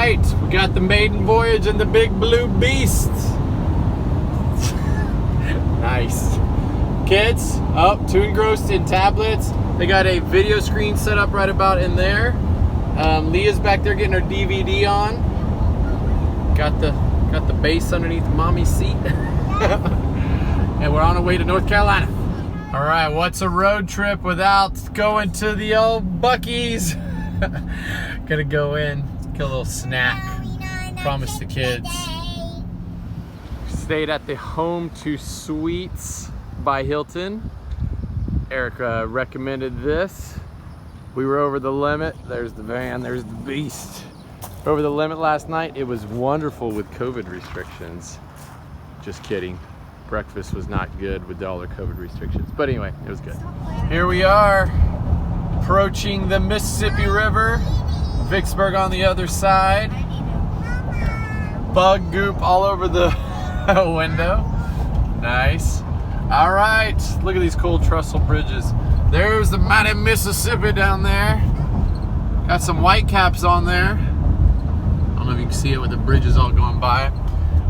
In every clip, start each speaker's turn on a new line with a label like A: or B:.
A: right, we got the maiden voyage and the big blue beast. Nice. Kids, too engrossed in tablets. They got a video screen set up right about in there. Leah's back there getting her DVD on. Got the base underneath mommy's seat. And we're on our way to North Carolina. All right, what's a road trip without going to the old Buc-ee's? Gonna go in, get a little snack. Promise the kids. Stayed at the Home to Suites by Hilton. Erica recommended this. We were over the limit. There's the van, there's the beast. Over the limit last night. It was wonderful with COVID restrictions. Just kidding. Breakfast was not good with all the COVID restrictions. But anyway, it was good. Here we are, approaching the Mississippi River. Vicksburg on the other side. Bug goop all over the window. Nice. All right, look at these cool trestle bridges. There's the mighty Mississippi down there. Got some white caps on there. I don't know if you can see it with the bridges all going by.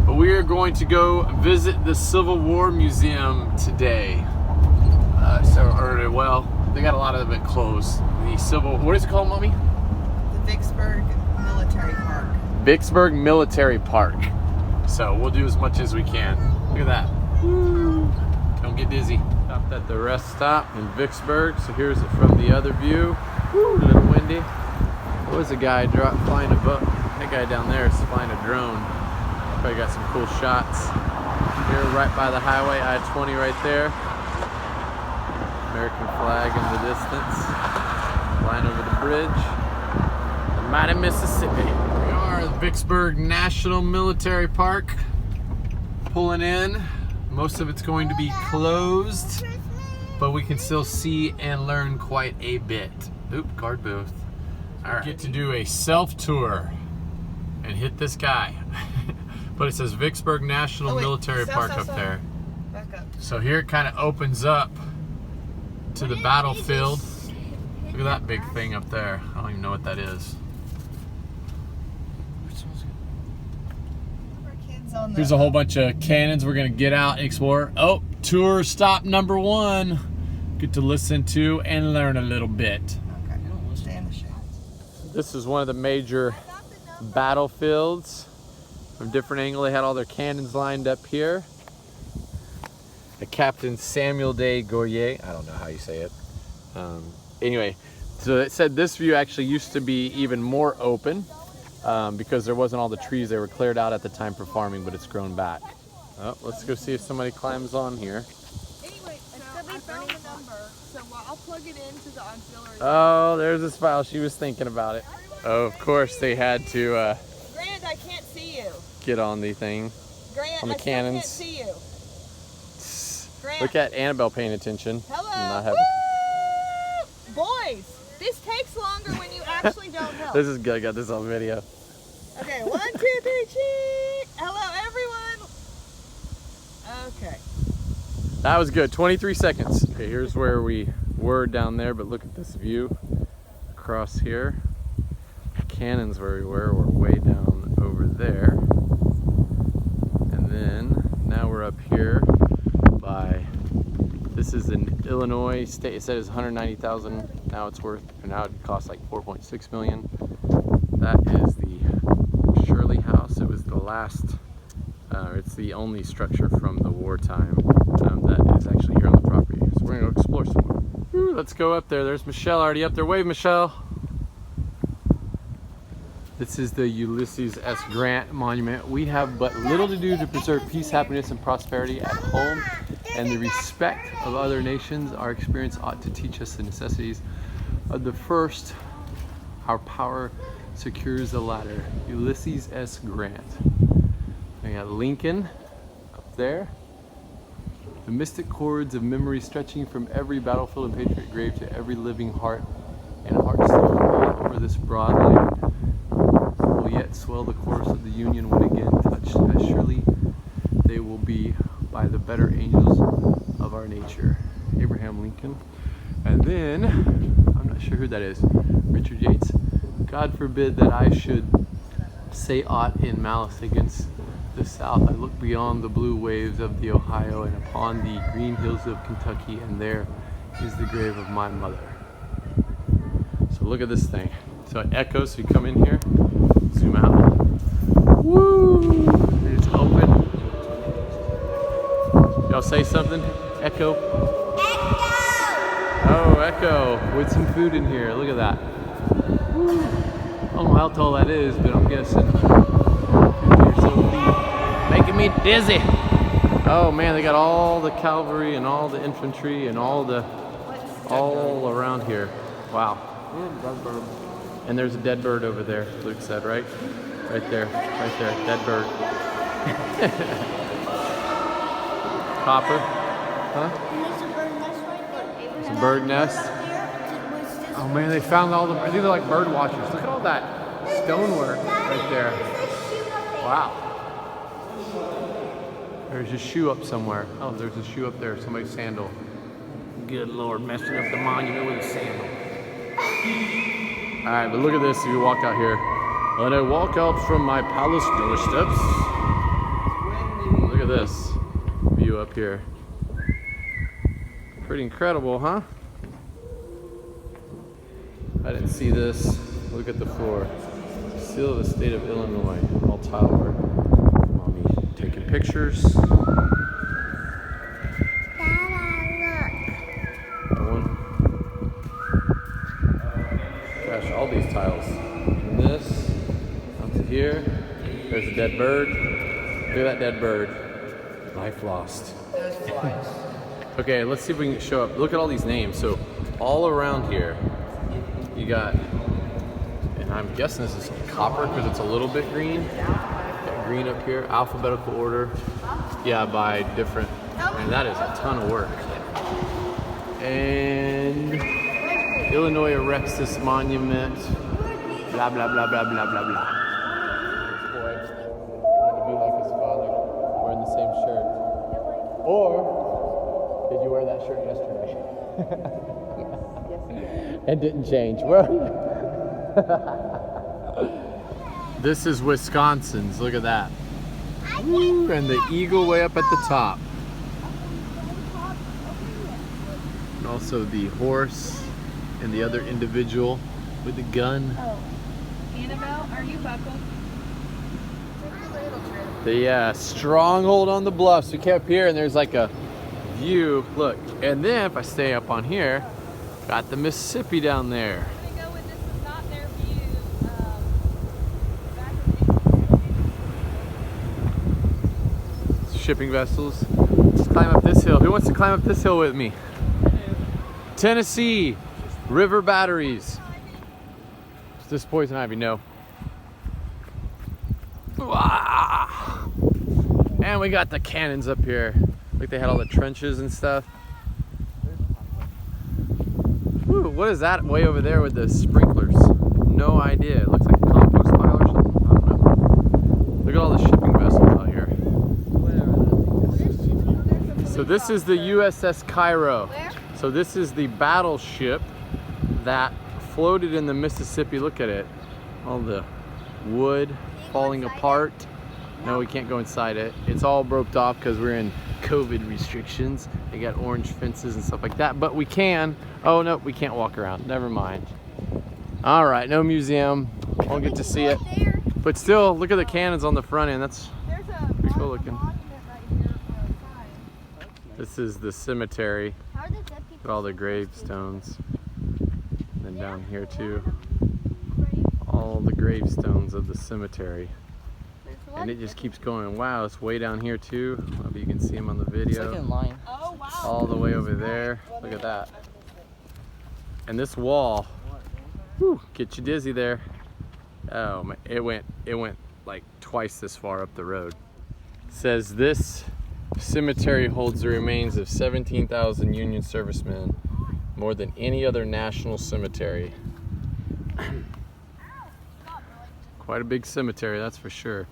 A: But we are going to go visit the Civil War Museum today. Well, they got a lot of it closed. What is it called, Mommy?
B: The Vicksburg Military Park.
A: Vicksburg Military Park. So we'll do as much as we can. Look at that. Woo. Don't get dizzy. Stopped at the rest stop in Vicksburg. So here's it from the other view. Woo, a little windy. There was a guy flying a boat. That guy down there is flying a drone. Probably got some cool shots. Here right by the highway, I-20 right there. American flag in the distance. Flying over the bridge. The mighty Mississippi. We are at Vicksburg National Military Park. Pulling in. Most of it's going to be closed, but we can still see and learn quite a bit. Oop, guard booth. All right. Get to do a self-tour and hit this guy. But it says Vicksburg National Military Park up there.
B: Back up.
A: So here it kind of opens up to the battlefield. Look at that big thing up there. I don't even know what that is. Here's a whole bunch of cannons we're gonna get out and explore. Oh, tour stop number 1. Get to listen to and learn a little bit.
B: Okay, stay in the shade.
A: This is one of the major battlefields. From a different angle, they had all their cannons lined up here. The Captain Samuel de Goyer, I don't know how you say it. Anyway, so it said this view actually used to be even more open because there wasn't all the trees. They were cleared out at the time for farming, but it's grown back. Oh, let's go see if somebody climbs on here.
C: Anyway, I found the number, so I'll plug it into the auxiliary.
A: Oh, there's this file. She was thinking about it. Oh, of course they had to
C: Grant, I can't see you.
A: get on the thing.
C: Grant,
A: on the cannons.
C: I still can't see you. Grant.
A: Look at Annabelle paying attention.
C: Hello.
A: Not having...
C: Boys, this takes longer when you actually don't help.
A: This is good. I got this on video.
C: Okay, 1, 2, 3, cheek. Hello, everyone. Okay.
A: That was good. 23 seconds. Okay, here's where we were down there, but look at this view across here. The cannons where we were way down over there. And then now we're up here by, this is in Illinois state. It said it's 190,000. Now it's worth, or now it costs like 4.6 million. That is the Shirley House. It was the last, it's the only structure from the wartime that is actually here on the property. So we're gonna go explore some more. Ooh, let's go up there. There's Michelle already up there. Wave, Michelle. This is the Ulysses S. Grant Monument. We have but little to do to preserve peace, happiness, and prosperity at home, and the respect of other nations. Our experience ought to teach us the necessities of the first. Our power secures the latter. Ulysses S. Grant. We got Lincoln up there. The mystic chords of memory stretching from every battlefield and patriot grave to every living heart and heartstone all over this broad land will yet swell the chorus of the Union when again touched, as surely they will be by the better angels of our nature. Abraham Lincoln. And then, I'm not sure who that is, Richard Yates. God forbid that I should say aught in malice against the South. I look beyond the blue waves of the Ohio and upon the green hills of Kentucky, and there is the grave of my mother. So look at this thing. So it echoes, so you come in here, zoom out. Woo! It's open. Y'all say something? Echo? Oh, echo, with some food in here. Look at that. Woo. I don't know how tall that is, but I'm guessing. You're so deep. Making me dizzy. Oh man, they got all the cavalry and all the infantry and all around here. Wow. And there's a dead bird over there, Luke said, right? Right there, dead bird. Copper. Huh? It's a bird nest. Oh man, they found all the, these are like bird watchers. Look at all that stonework right there. Wow. There's a shoe up somewhere. Oh, there's a shoe up there, somebody's sandal. Good Lord, messing up the monument with a sandal. All right, but look at this if you walk out here. When I walk out from my palace doorsteps, look at this view up here. Pretty incredible, huh? I didn't see this. Look at the floor. Seal of the state of Illinois. All tile work. Mommy taking pictures. Gosh, all these tiles. And this, up to here. There's a dead bird. Look at that dead bird. Life lost. Okay, let's see if we can show up. Look at all these names. So, all around here, you got, and I'm guessing this is copper because it's a little bit green. Got green up here, alphabetical order. Yeah, by different, and that is a ton of work. And Illinois erects this monument. Blah, blah, blah, blah, blah, blah, blah. This boy wanted to be like his father, wearing the same shirt. Or, did you wear that shirt yesterday? And didn't change. Well, this is Wisconsin's. Look at that. Woo, and the eagle way up at the top. And also the horse and the other individual with the gun.
C: Oh. Annabelle, are you buckled?
A: The stronghold on the bluffs. We came up here and there's like a view. Look, and then if I stay up on here, got the Mississippi down there.
C: They go when this is not their view.
A: Shipping vessels. Let's climb up this hill. Who wants to climb up this hill with me? Tennessee River Batteries. Is this poison ivy? No. Wow. And we got the cannons up here. Like they had all the trenches and stuff. Ooh, what is that way over there with the sprinklers? No idea. It looks like a compost pile or something. I don't know. Look at all the shipping vessels out here. So this is the USS Cairo. So this is the battleship that floated in the Mississippi. Look at it. All the wood falling apart. No, we can't go inside it. It's all roped off because we're in COVID restrictions. They got orange fences and stuff like that, but we can. Oh no, we can't walk around. Never mind. All right, no museum. Won't get to see it. But still, look at the cannons on the front end. That's pretty cool looking. This is the cemetery. With all the gravestones. And then down here too. All the gravestones of the cemetery. And it just keeps going. Wow, it's way down here too. I hope you can see them on the video.
D: It's like in line.
C: Oh, wow.
A: All the way over there. Look at that. And this wall, whew, get you dizzy there. Oh man, it went like twice this far up the road. It says this cemetery holds the remains of 17,000 Union servicemen, more than any other national cemetery. Quite a big cemetery, that's for sure.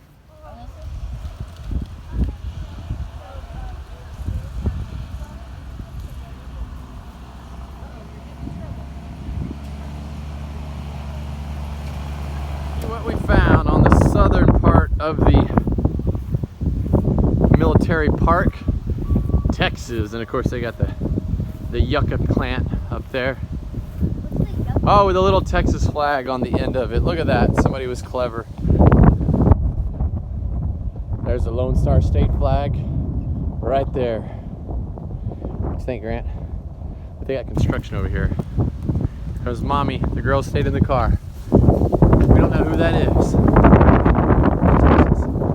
A: What we found on the southern of the military park, Texas, and of course they got the yucca plant up there. Oh, with a little Texas flag on the end of it. Look at that. Somebody was clever. There's the Lone Star State flag right there. What do you think, Grant? But they got construction over here. There's Mommy. The girl stayed in the car. We don't know who that is.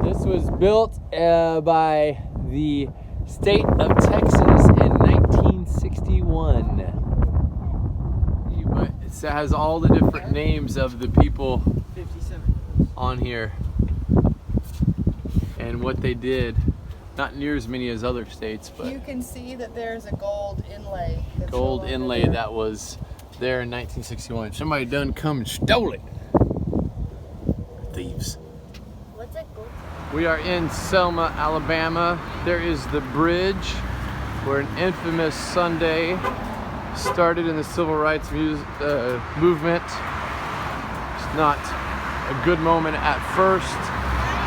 A: This was built by the state of Texas in 1961. But it has all the different names of the people
B: 57.
A: on here and what they did. Not near as many as other states, but
B: You can see that there's a gold inlay. That's
A: gold
B: no longer
A: inlay
B: there.
A: that was there in 1961. Somebody done come and stole it. Thieves.
C: What's it called?
A: We are in Selma, Alabama. There is the bridge where an infamous Sunday started in the civil rights movement. It's not a good moment at first,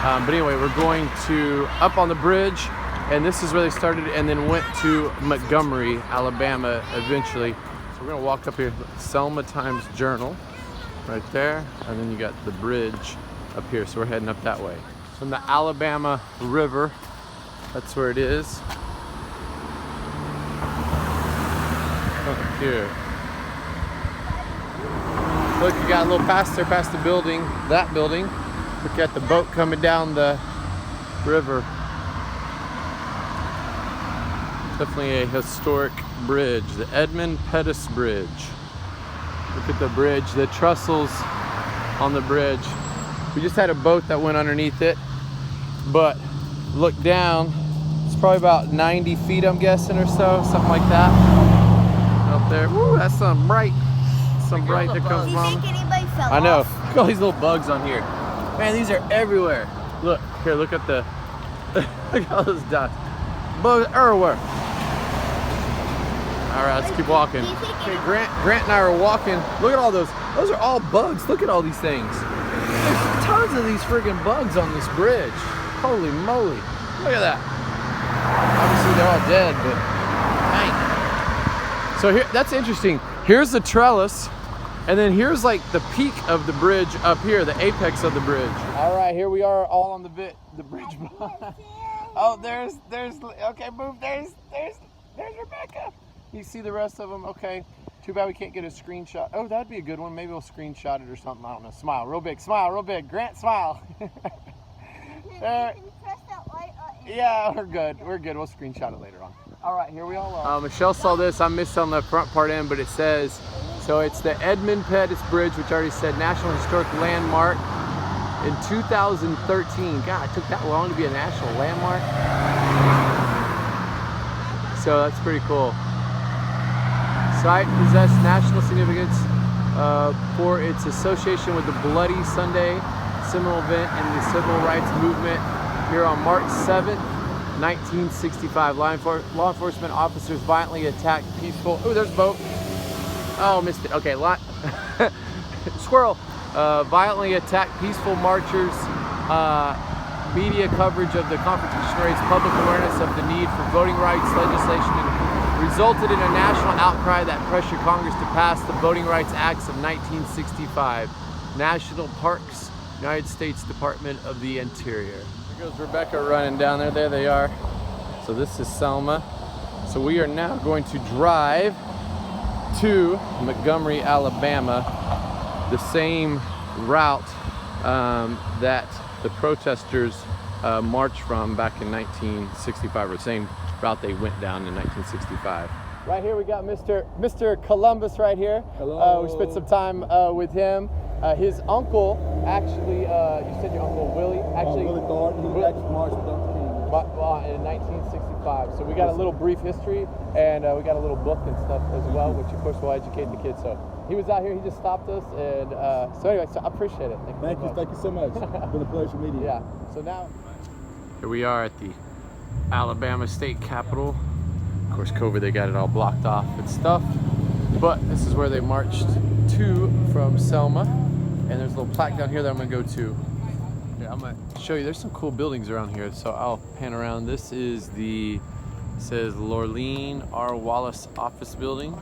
A: but anyway, we're going to up on the bridge, and this is where they started, and then went to Montgomery, Alabama eventually. So we're gonna walk up here, Selma Times Journal, right there, and then you got the bridge up here, so we're heading up that way. From the Alabama River, that's where it is. Up here. Look, you got a little past there, past the building, that building. Look at the boat coming down the river. Definitely a historic bridge, the Edmund Pettus Bridge. Look at the bridge, the trestles on the bridge. We just had a boat that went underneath it, but look down, it's probably about 90 feet, I'm guessing, or so, something like that. Out there. Woo, that's something bright. Some bright that comes
C: Do you
A: from.
C: think anybody fell
A: I know.
C: off?
A: Look at all these little bugs on here. Man, these are everywhere. Look, here, look at the look at all those dots. Bugs everywhere. Alright, let's keep walking. Okay, Grant and I are walking. Look at all those. Those are all bugs. Look at all these things. There's tons of these friggin' bugs on this bridge. Holy moly. Look at that. Obviously they're all dead, but dang. So here, that's interesting. Here's the trellis, and then here's like the peak of the bridge up here, the apex of the bridge. All right, here we are all on the bridge. Oh, there's, okay, move, there's Rebecca. You see the rest of them? Okay. Too bad we can't get a screenshot. Oh, that'd be a good one. Maybe we'll screenshot it or something. I don't know. Smile real big. Smile real big. Grant, smile. Yeah, we're good. We're good. We'll screenshot it later on. All right, here we all are. Michelle saw this. I missed on the front part in, but it says, so it's the Edmund Pettus Bridge, which I already said National Historic Landmark in 2013. God, it took that long to be a national landmark. So that's pretty cool. Site possessed national significance for its association with the Bloody Sunday, seminal event in the civil rights movement here on March 7th, 1965. Law enforcement officers violently attacked peaceful. Oh, there's a boat. Oh, missed it. Okay, squirrel. Violently attacked peaceful marchers. Media coverage of the confrontation raised public awareness of the need for voting rights legislation and resulted in a national outcry that pressured Congress to pass the Voting Rights Acts of 1965. National Parks, United States Department of the Interior. There goes Rebecca running down there. There they are. So this is Selma. So we are now going to drive to Montgomery, Alabama, the same route that the protesters marched from back in 1965, or the same route they went down in 1965. Right here we got Mr. Columbus right here.
D: Hello.
A: We spent some time with him. His uncle, actually, you said your uncle Willie, actually,
D: Willie Gordon, he actually marched with Dr. King.
A: in 1965. So we got a little brief history, and we got a little book and stuff as well, which of course will educate the kids. So he was out here, he just stopped us, and so anyway, so I appreciate it.
D: Thank you so much. It's been a pleasure meeting you.
A: Yeah, so now, here we are at the Alabama State Capitol. Of course, COVID, they got it all blocked off and stuff, but this is where they marched to from Selma, and there's a little plaque down here that I'm gonna go to Here, I'm gonna show you. There's some cool buildings around here, so I'll pan around. This is it says Lorleen R. Wallace Office Building.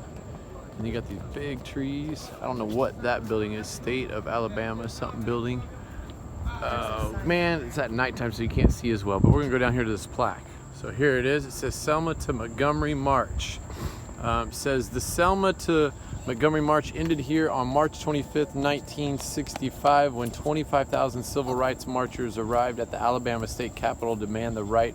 A: And you got these big trees. I don't know what that building is. State of Alabama something building. Man, it's at nighttime so you can't see as well, but we're gonna go down here to this plaque. So here it is. It says Selma to Montgomery March. It says the Selma to Montgomery March ended here on March 25th, 1965, when 25,000 civil rights marchers arrived at the Alabama state capitol to demand the right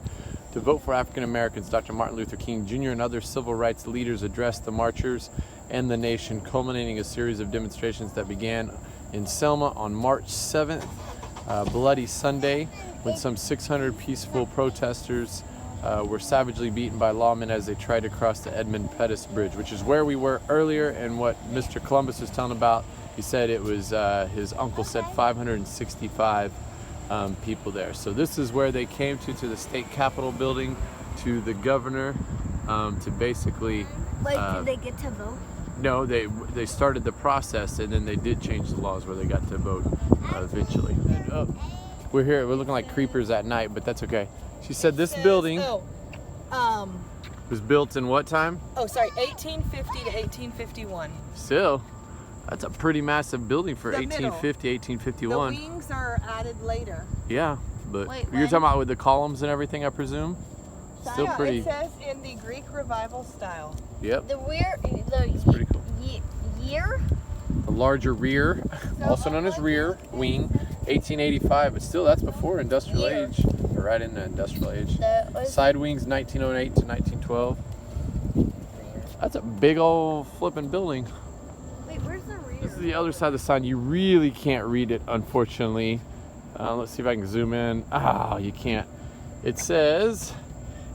A: to vote for African Americans. Dr. Martin Luther King Jr. and other civil rights leaders addressed the marchers and the nation, culminating a series of demonstrations that began in Selma on March 7th, Bloody Sunday, when some 600 peaceful protesters were savagely beaten by lawmen as they tried to cross the Edmund Pettus Bridge, which is where we were earlier, and what Mr. Columbus was telling about. He said it was, his uncle said 565 people there. So this is where they came to the state capitol building, to the governor, to basically...
E: Wait, did they get to vote?
A: No, they started the process, and then they did change the laws where they got to vote eventually. And, we're here, we're looking like creepers at night, but that's okay. She said this building was built in what time?
B: Oh, sorry, 1850 to 1851.
A: Still, that's a pretty massive building for
C: The middle.
A: 1850,
C: The
A: 1851.
C: wings are added later.
A: Yeah, but
E: Wait,
A: you're
E: when?
A: talking about with the columns and everything, I presume? Still
C: Yeah,
A: pretty,
C: it says in the Greek revival style.
A: yep,
E: The rear,
A: pretty cool.
E: year?
A: The larger rear, also known as rear wing, 1885, but still that's before industrial
E: Year.
A: age, or right in the industrial age.
E: That was
A: Side wings 1908 to 1912. That's a big old flipping building.
E: Wait, where's the rear?
A: This is the other side of the sign. You really can't read it, unfortunately. Let's see if I can zoom in. Ah, you can't. It says,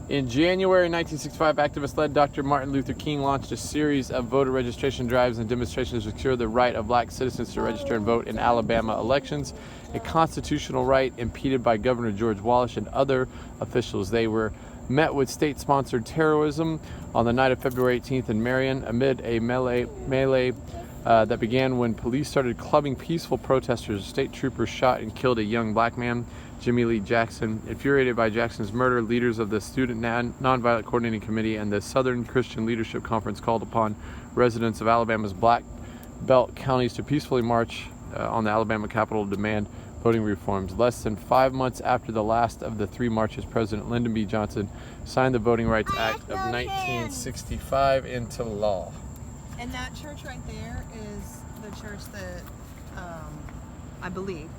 A: in January 1965, activists led Dr. Martin Luther King launched a series of voter registration drives and demonstrations to secure the right of black citizens to register and vote in Alabama elections, a constitutional right impeded by Governor George Wallace and other officials. They were met with state-sponsored terrorism on the night of February 18th in Marion amid a melee that began when police started clubbing peaceful protesters. State troopers shot and killed a young black man, Jimmy Lee Jackson. Infuriated by Jackson's murder, leaders of the Student Nonviolent Coordinating Committee and the Southern Christian Leadership Conference called upon residents of Alabama's Black Belt counties to peacefully march on the Alabama Capitol to demand voting reforms. Less than 5 months after the last of the three marches, President Lyndon B. Johnson signed the Voting Rights Act of 1965 into law.
C: And that church right there is the church that I believe.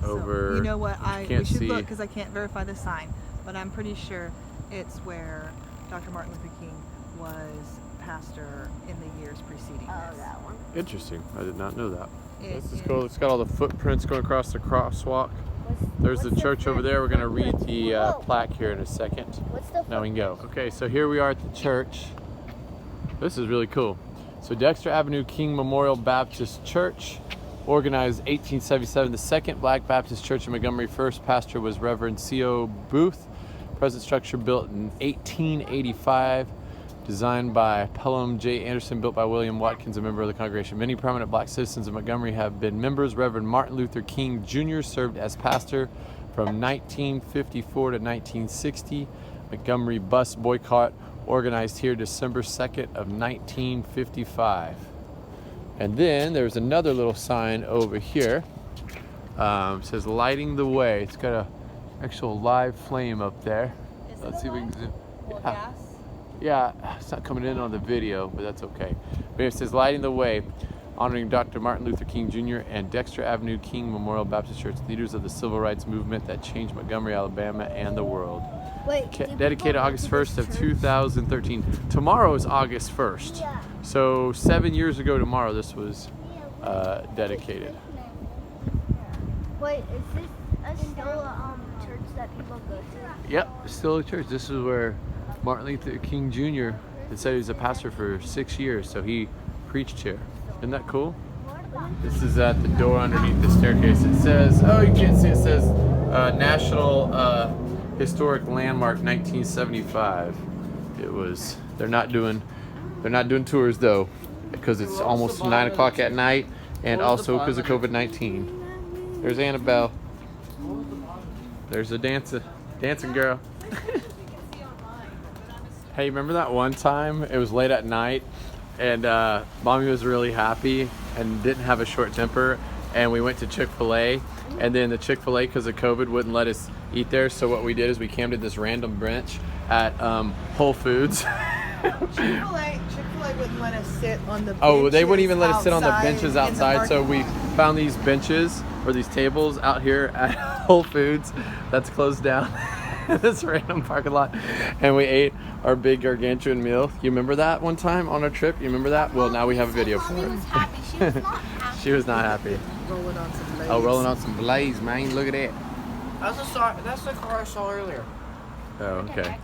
A: Over,
C: So, you know what?
A: you
C: We
A: can't
C: should
A: see.
C: look because I can't verify the sign, but I'm pretty sure it's where Dr. Martin Luther King was pastor in the years preceding
E: Oh,
C: this.
E: that one.
A: Interesting. I did not know that.
C: It
A: This is
C: is-
A: cool. It's got all the footprints going across the crosswalk. There's the
E: what's
A: church over there. We're going to read the
E: Whoa.
A: plaque here in a second.
E: What's the
A: Now we can go. Okay, so here we are at the church. This is really cool. So Dexter Avenue King Memorial Baptist Church, organized 1877, the second Black Baptist church in Montgomery. First pastor was Reverend C.O. Booth. Present structure built in 1885, designed by Pelham J. Anderson, built by William Watkins, a member of the congregation. Many prominent black citizens of Montgomery have been members. Reverend Martin Luther King Jr. served as pastor from 1954 to 1960. Montgomery bus boycott organized here December 2nd of 1955. And then there's another little sign over here. It says lighting the way. It's got a actual live flame up there.
C: Is
A: Let's
C: it
A: see if we can
C: alive?
A: zoom.
C: Well,
A: Yeah.
C: gas?
A: Yeah, it's not coming in on the video, but that's okay. But it says lighting the way, honoring Dr. Martin Luther King Jr. and Dexter Avenue King Memorial Baptist Church, leaders of the civil rights movement that changed Montgomery, Alabama, and the world.
E: Wait,
A: Dedicated August 1st of 2013. Tomorrow is August 1st.
E: Yeah.
A: So 7 years ago tomorrow, this was dedicated.
E: Wait, is this still a church that people go to?
A: Yep, still a church. This is where Martin Luther King Jr. had said he was a pastor for 6 years, so he preached here. Isn't that cool? This is at the door underneath the staircase. It says, oh, you can't see, it says National Historic Landmark 1975. It was, they're not doing tours though, because it's almost 9 o'clock at night, and also because of COVID-19. There's Annabelle. There's a dancing girl. Hey, remember that one time? It was late at night, and Mommy was really happy and didn't have a short temper, and we went to Chick-fil-A, and then the Chick-fil-A, because of COVID, wouldn't let us eat there. So what we did is we camped at this random bench at Whole Foods.
C: Chick-fil-A wouldn't let us sit on the benches.
A: Oh, they wouldn't even let us sit on the
C: outside
A: benches
C: in the
A: outside. So
C: parking
A: we
C: lot.
A: found these benches or these tables out here at Whole Foods that's closed down in this random parking lot, and we ate our big gargantuan meal. You remember that one time on our trip? You remember that? Well, now we have a video for
E: Mommy
A: it.
E: was happy. She was not happy.
A: She was not happy.
C: Rolling on some legs.
A: Oh, rolling on some blaze, man. Look at it.
F: That's the car I saw earlier.
A: Oh, okay.